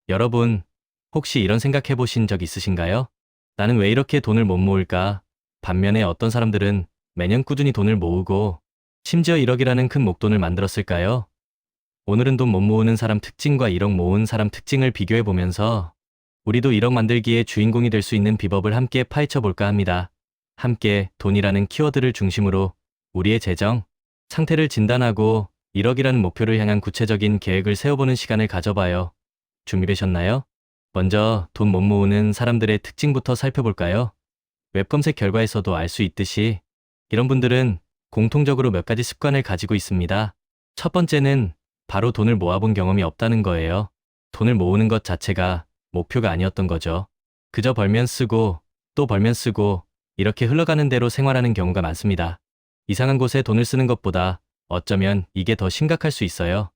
여러분, 혹시 이런 생각 해보신 적 있으신가요? 나는 왜 이렇게 돈을 못 모을까? 반면에 어떤 사람들은 매년 꾸준히 돈을 모으고 심지어 1억이라는 큰 목돈을 만들었을까요? 오늘은 돈 못 모으는 사람 특징과 1억 모은 사람 특징을 비교해 보면서 우리도 1억 만들기의 주인공이 될 수 있는 비법을 함께 파헤쳐 볼까 합니다. 함께 돈이라는 키워드를 중심으로 우리의 재정 상태를 진단하고 1억이라는 목표를 향한 구체적인 계획을 세워보는 시간을 가져봐요. 준비되셨나요? 먼저 돈 못 모으는 사람들의 특징부터 살펴볼까요? 웹검색 결과에서도 알 수 있듯이 이런 분들은 공통적으로 몇 가지 습관을 가지고 있습니다. 첫 번째는 바로 돈을 모아본 경험이 없다는 거예요. 돈을 모으는 것 자체가 목표가 아니었던 거죠. 그저 벌면 쓰고 또 벌면 쓰고 이렇게 흘러가는 대로 생활하는 경우가 많습니다. 이상한 곳에 돈을 쓰는 것보다 어쩌면 이게 더 심각할 수 있어요.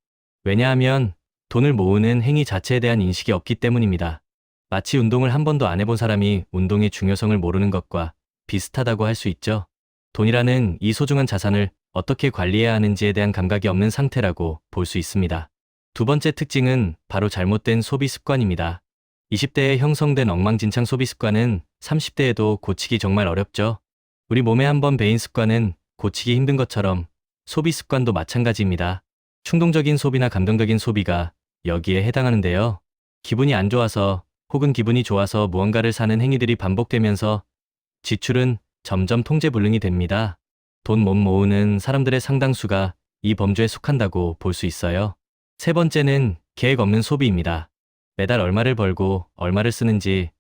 왜냐하면 돈을 모으는 행위 자체에 대한 인식이 없기 때문입니다. 마치 운동을 한 번도 안 해본 사람이 운동의 중요성을 모르는 것과 비슷하다고 할 수 있죠. 돈이라는 이 소중한 자산을 어떻게 관리해야 하는지에 대한 감각이 없는 상태라고 볼 수 있습니다. 두 번째 특징은 바로 잘못된 소비 습관입니다. 20대에 형성된 엉망진창 소비 습관은 30대에도 고치기 정말 어렵죠. 우리 몸에 한번 배인 습관은 고치기 힘든 것처럼 소비 습관도 마찬가지입니다. 충동적인 소비나 감정적인 소비가 여기에 해당하는데요. 기분이 안 좋아서 혹은 기분이 좋아서 무언가를 사는 행위들이 반복되면서 지출은 점점 통제불능이 됩니다. 돈 못 모으는 사람들의 상당수가 이 범주에 속한다고 볼 수 있어요. 세 번째는 계획 없는 소비입니다. 매달 얼마를 벌고 얼마를 쓰는지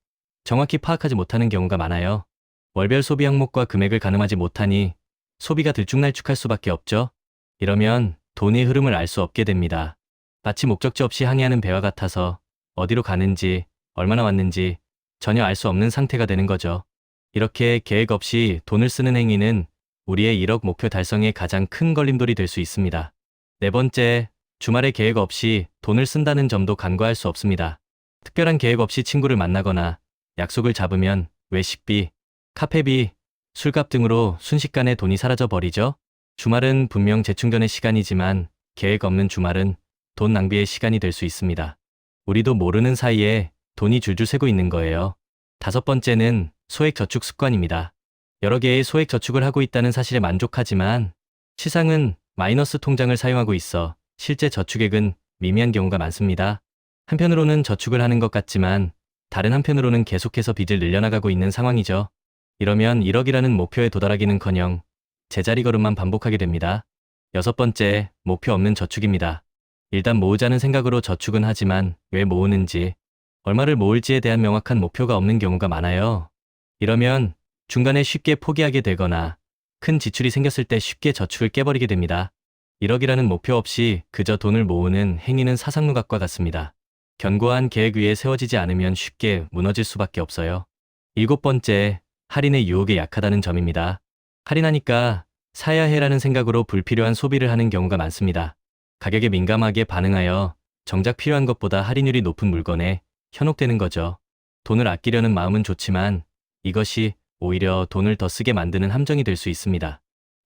정확히 파악하지 못하는 경우가 많아요. 월별 소비 항목과 금액을 가늠하지 못하니 소비가 들쭉날쭉할 수밖에 없죠. 이러면 돈의 흐름을 알 수 없게 됩니다. 마치 목적지 없이 항해하는 배와 같아서 어디로 가는지 얼마나 왔는지 전혀 알 수 없는 상태가 되는 거죠. 이렇게 계획 없이 돈을 쓰는 행위는 우리의 1억 목표 달성에 가장 큰 걸림돌이 될 수 있습니다. 네 번째, 주말에 계획 없이 돈을 쓴다는 점도 간과할 수 없습니다. 특별한 계획 없이 친구를 만나거나 약속을 잡으면 외식비, 카페비, 술값 등으로 순식간에 돈이 사라져 버리죠. 주말은 분명 재충전의 시간이지만 계획 없는 주말은 돈 낭비의 시간이 될 수 있습니다. 우리도 모르는 사이에 돈이 줄줄 새고 있는 거예요. 다섯 번째는 소액 저축 습관입니다. 여러 개의 소액 저축을 하고 있다는 사실에 만족하지만 시상은 마이너스 통장을 사용하고 있어 실제 저축액은 미미한 경우가 많습니다. 한편으로는 저축을 하는 것 같지만 다른 한편으로는 계속해서 빚을 늘려나가고 있는 상황이죠. 이러면 1억이라는 목표에 도달하기는커녕 제자리 걸음만 반복하게 됩니다. 여섯 번째, 목표 없는 저축입니다. 일단 모으자는 생각으로 저축은 하지만 왜 모으는지, 얼마를 모을지에 대한 명확한 목표가 없는 경우가 많아요. 이러면 중간에 쉽게 포기하게 되거나 큰 지출이 생겼을 때 쉽게 저축을 깨버리게 됩니다. 1억이라는 목표 없이 그저 돈을 모으는 행위는 사상누각과 같습니다. 견고한 계획 위에 세워지지 않으면 쉽게 무너질 수밖에 없어요. 일곱 번째, 할인의 유혹에 약하다는 점입니다. 할인하니까 사야 해라는 생각으로 불필요한 소비를 하는 경우가 많습니다. 가격에 민감하게 반응하여 정작 필요한 것보다 할인율이 높은 물건에 현혹되는 거죠. 돈을 아끼려는 마음은 좋지만 이것이 오히려 돈을 더 쓰게 만드는 함정이 될 수 있습니다.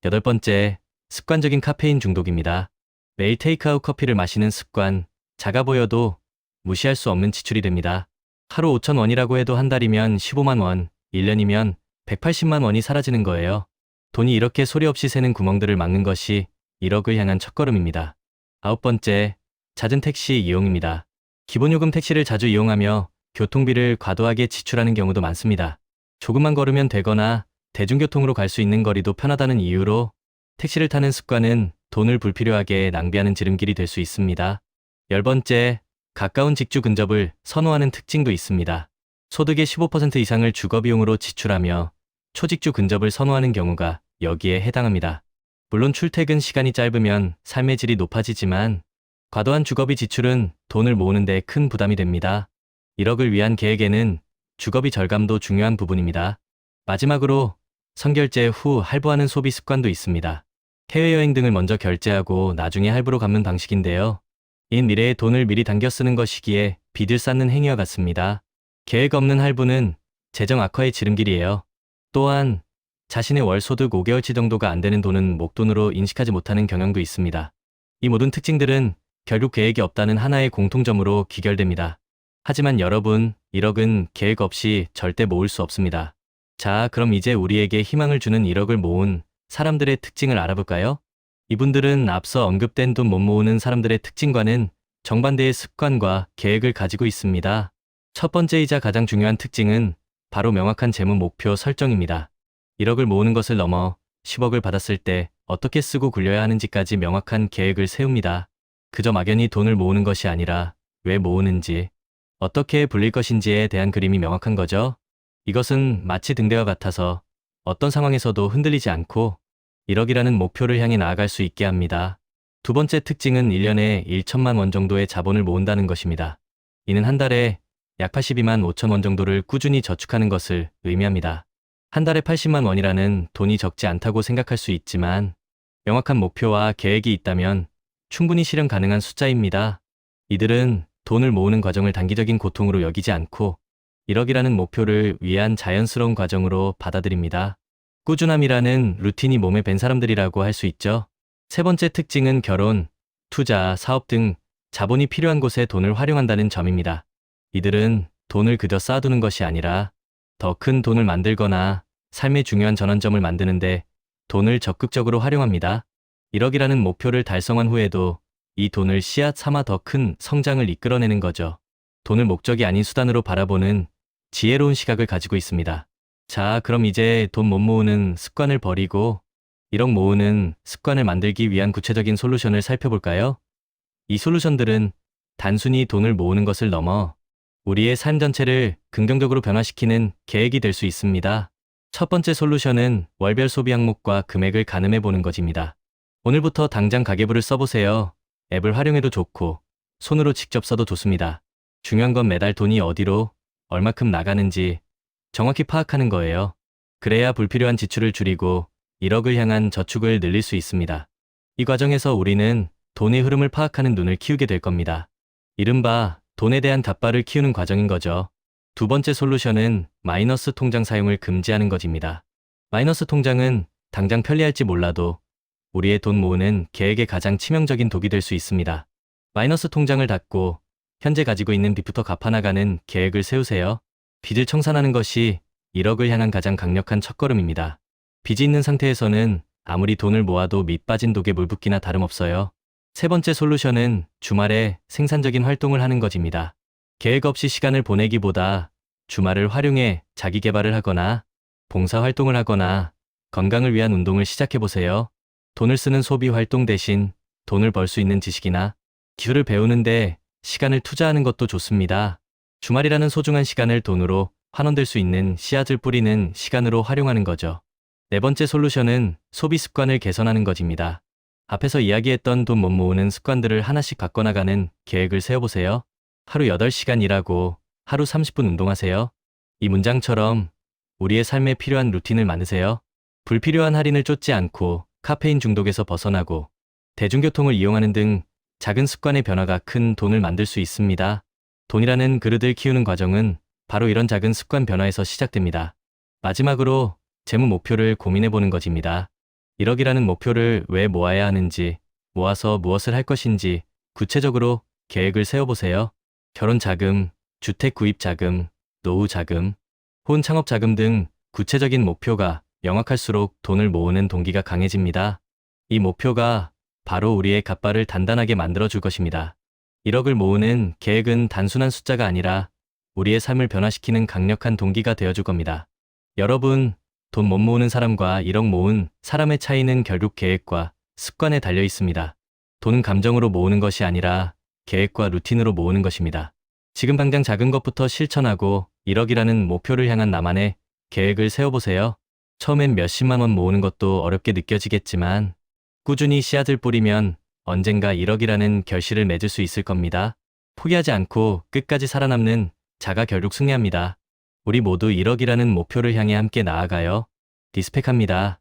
여덟 번째, 습관적인 카페인 중독입니다. 매일 테이크아웃 커피를 마시는 습관, 작아 보여도 무시할 수 없는 지출이 됩니다. 하루 5,000원이라고 해도 한 달이면 15만 원, 1년이면 180만 원이 사라지는 거예요. 돈이 이렇게 소리 없이 새는 구멍들을 막는 것이 1억을 향한 첫걸음입니다. 아홉 번째, 잦은 택시 이용입니다. 기본요금 택시를 자주 이용하며 교통비를 과도하게 지출하는 경우도 많습니다. 조금만 걸으면 되거나 대중교통으로 갈 수 있는 거리도 편하다는 이유로 택시를 타는 습관은 돈을 불필요하게 낭비하는 지름길이 될 수 있습니다. 열 번째, 가까운 직주 근접을 선호하는 특징도 있습니다. 소득의 15% 이상을 주거비용으로 지출하며 초직주 근접을 선호하는 경우가 여기에 해당합니다. 물론 출퇴근 시간이 짧으면 삶의 질이 높아지지만 과도한 주거비 지출은 돈을 모으는 데 큰 부담이 됩니다. 1억을 위한 계획에는 주거비 절감도 중요한 부분입니다. 마지막으로 선결제 후 할부하는 소비 습관도 있습니다. 해외여행 등을 먼저 결제하고 나중에 할부로 갚는 방식인데요. 인 미래의 돈을 미리 당겨 쓰는 것이기에 빚을 쌓는 행위와 같습니다. 계획 없는 할부는 재정 악화의 지름길이에요. 또한 자신의 월 소득 5개월치 정도가 안 되는 돈은 목돈으로 인식하지 못하는 경향도 있습니다. 이 모든 특징들은 결국 계획이 없다는 하나의 공통점으로 귀결됩니다. 하지만 여러분, 1억은 계획 없이 절대 모을 수 없습니다. 자, 그럼 이제 우리에게 희망을 주는 1억을 모은 사람들의 특징을 알아볼까요? 이분들은 앞서 언급된 돈 못 모으는 사람들의 특징과는 정반대의 습관과 계획을 가지고 있습니다. 첫 번째이자 가장 중요한 특징은 바로 명확한 재무 목표 설정입니다. 1억을 모으는 것을 넘어 10억을 받았을 때 어떻게 쓰고 굴려야 하는지까지 명확한 계획을 세웁니다. 그저 막연히 돈을 모으는 것이 아니라 왜 모으는지, 어떻게 불릴 것인지에 대한 그림이 명확한 거죠. 이것은 마치 등대와 같아서 어떤 상황에서도 흔들리지 않고 1억이라는 목표를 향해 나아갈 수 있게 합니다. 두 번째 특징은 1년에 1천만 원 정도의 자본을 모은다는 것입니다. 이는 한 달에 약 82만 5천 원 정도를 꾸준히 저축하는 것을 의미합니다. 한 달에 80만 원이라는 돈이 적지 않다고 생각할 수 있지만 명확한 목표와 계획이 있다면 충분히 실현 가능한 숫자입니다. 이들은 돈을 모으는 과정을 단기적인 고통으로 여기지 않고 1억이라는 목표를 위한 자연스러운 과정으로 받아들입니다. 꾸준함이라는 루틴이 몸에 밴 사람들이라고 할 수 있죠. 세 번째 특징은 결혼, 투자, 사업 등 자본이 필요한 곳에 돈을 활용한다는 점입니다. 이들은 돈을 그저 쌓아두는 것이 아니라 더 큰 돈을 만들거나 삶의 중요한 전환점을 만드는데 돈을 적극적으로 활용합니다. 1억이라는 목표를 달성한 후에도 이 돈을 씨앗 삼아 더 큰 성장을 이끌어내는 거죠. 돈을 목적이 아닌 수단으로 바라보는 지혜로운 시각을 가지고 있습니다. 자, 그럼 이제 돈 못 모으는 습관을 버리고 1억 모으는 습관을 만들기 위한 구체적인 솔루션을 살펴볼까요? 이 솔루션들은 단순히 돈을 모으는 것을 넘어 우리의 삶 전체를 긍정적으로 변화시키는 계획이 될 수 있습니다. 첫 번째 솔루션은 월별 소비 항목과 금액을 가늠해 보는 것입니다. 오늘부터 당장 가계부를 써보세요. 앱을 활용해도 좋고 손으로 직접 써도 좋습니다. 중요한 건 매달 돈이 어디로 얼마큼 나가는지 정확히 파악하는 거예요. 그래야 불필요한 지출을 줄이고 1억을 향한 저축을 늘릴 수 있습니다. 이 과정에서 우리는 돈의 흐름을 파악하는 눈을 키우게 될 겁니다. 이른바 돈에 대한 갑바를 키우는 과정인 거죠. 두 번째 솔루션은 마이너스 통장 사용을 금지하는 것입니다. 마이너스 통장은 당장 편리할지 몰라도 우리의 돈 모으는 계획에 가장 치명적인 독이 될 수 있습니다. 마이너스 통장을 닫고 현재 가지고 있는 빚부터 갚아나가는 계획을 세우세요. 빚을 청산하는 것이 1억을 향한 가장 강력한 첫걸음입니다. 빚이 있는 상태에서는 아무리 돈을 모아도 밑 빠진 독에 물 붓기나 다름없어요. 세 번째 솔루션은 주말에 생산적인 활동을 하는 것입니다. 계획 없이 시간을 보내기보다 주말을 활용해 자기 개발을 하거나 봉사활동을 하거나 건강을 위한 운동을 시작해보세요. 돈을 쓰는 소비 활동 대신 돈을 벌 수 있는 지식이나 기술을 배우는데 시간을 투자하는 것도 좋습니다. 주말이라는 소중한 시간을 돈으로 환원될 수 있는 씨앗을 뿌리는 시간으로 활용하는 거죠. 네 번째 솔루션은 소비 습관을 개선하는 것입니다. 앞에서 이야기했던 돈 못 모으는 습관들을 하나씩 바꿔나가는 계획을 세워보세요. 하루 8시간 일하고 하루 30분 운동하세요. 이 문장처럼 우리의 삶에 필요한 루틴을 만드세요. 불필요한 할인을 쫓지 않고 카페인 중독에서 벗어나고 대중교통을 이용하는 등 작은 습관의 변화가 큰 돈을 만들 수 있습니다. 돈이라는 그릇을 키우는 과정은 바로 이런 작은 습관 변화에서 시작됩니다. 마지막으로 재무 목표를 고민해보는 것입니다. 1억이라는 목표를 왜 모아야 하는지, 모아서 무엇을 할 것인지 구체적으로 계획을 세워보세요. 결혼 자금, 주택 구입 자금, 노후 자금, 혼 창업 자금 등 구체적인 목표가 명확할수록 돈을 모으는 동기가 강해집니다. 이 목표가 바로 우리의 갑바를 단단하게 만들어줄 것입니다. 1억을 모으는 계획은 단순한 숫자가 아니라 우리의 삶을 변화시키는 강력한 동기가 되어줄 겁니다. 여러분, 돈 못 모으는 사람과 1억 모은 사람의 차이는 결국 계획과 습관에 달려 있습니다. 돈은 감정으로 모으는 것이 아니라 계획과 루틴으로 모으는 것입니다. 지금 당장 작은 것부터 실천하고 1억이라는 목표를 향한 나만의 계획을 세워보세요. 처음엔 몇십만 원 모으는 것도 어렵게 느껴지겠지만 꾸준히 씨앗을 뿌리면 언젠가 1억이라는 결실을 맺을 수 있을 겁니다. 포기하지 않고 끝까지 살아남는 자가 결국 승리합니다. 우리 모두 1억이라는 목표를 향해 함께 나아가요. 리스펙합니다.